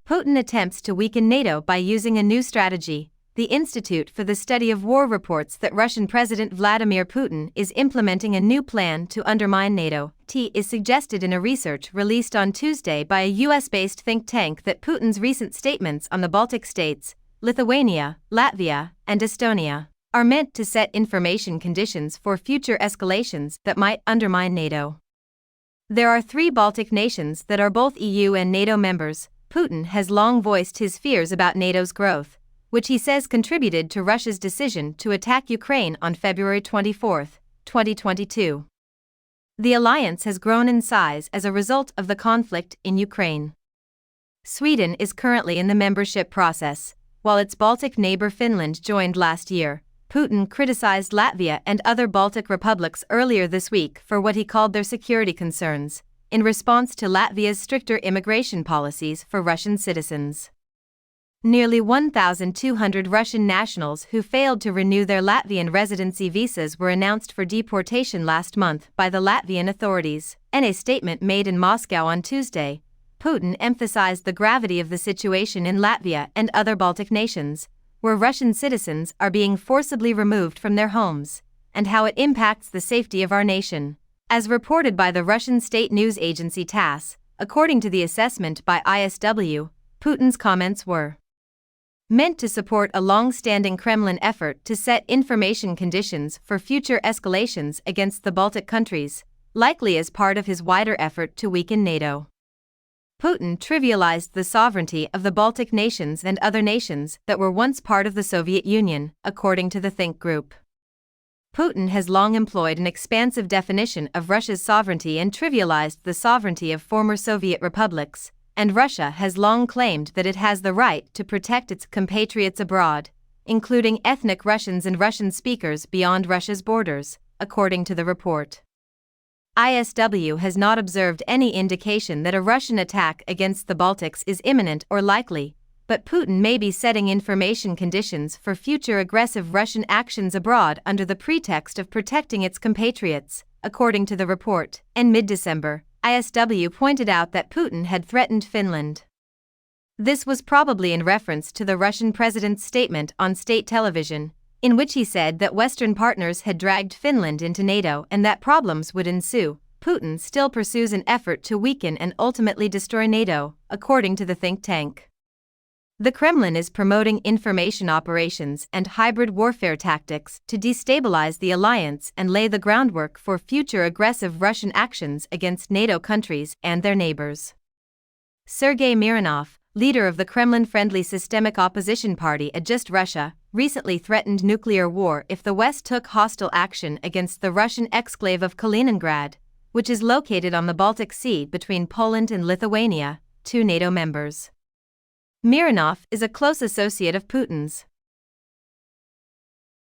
Putin attempts to weaken NATO by using a new strategy. The Institute for the Study of War reports that Russian President Vladimir Putin is implementing a new plan to undermine NATO. It is suggested in a research released on Tuesday by a US-based think tank that Putin's recent statements on the Baltic states, Lithuania, Latvia, and Estonia are meant to set information conditions for future escalations that might undermine NATO. There are 3 Baltic nations that are both EU and NATO members. Putin has long voiced his fears about NATO's growth, which he says contributed to Russia's decision to attack Ukraine on February 24, 2022. The alliance has grown in size as a result of the conflict in Ukraine. Sweden is currently in the membership process, while its Baltic neighbor Finland joined last year. Putin criticized Latvia and other Baltic republics earlier this week for what he called their security concerns, in response to Latvia's stricter immigration policies for Russian citizens. Nearly 1,200 Russian nationals who failed to renew their Latvian residency visas were announced for deportation last month by the Latvian authorities. In a statement made in Moscow on Tuesday, Putin emphasized the gravity of the situation in Latvia and other Baltic nations, where Russian citizens are being forcibly removed from their homes, and how it impacts the safety of our nation. As reported by the Russian state news agency TASS, according to the assessment by ISW, Putin's comments were meant to support a long-standing Kremlin effort to set information conditions for future escalations against the Baltic countries, likely as part of his wider effort to weaken NATO. Putin trivialized the sovereignty of the Baltic nations and other nations that were once part of the Soviet Union, according to the think group. Putin has long employed an expansive definition of Russia's sovereignty and trivialized the sovereignty of former Soviet republics, and Russia has long claimed that it has the right to protect its compatriots abroad, including ethnic Russians and Russian speakers beyond Russia's borders, according to the report. ISW has not observed any indication that a Russian attack against the Baltics is imminent or likely, but Putin may be setting information conditions for future aggressive Russian actions abroad under the pretext of protecting its compatriots, according to the report. In mid-December, ISW pointed out that Putin had threatened Finland. This was probably in reference to the Russian president's statement on state television, in which he said that Western partners had dragged Finland into NATO and that problems would ensue. Putin still pursues an effort to weaken and ultimately destroy NATO, according to the think tank. The Kremlin is promoting information operations and hybrid warfare tactics to destabilize the alliance and lay the groundwork for future aggressive Russian actions against NATO countries and their neighbors. Sergei Mironov, leader of the Kremlin-friendly Systemic Opposition Party Adjust Russia, recently threatened nuclear war if the West took hostile action against the Russian exclave of Kaliningrad, which is located on the Baltic Sea between Poland and Lithuania, 2 NATO members. Mironov is a close associate of Putin's.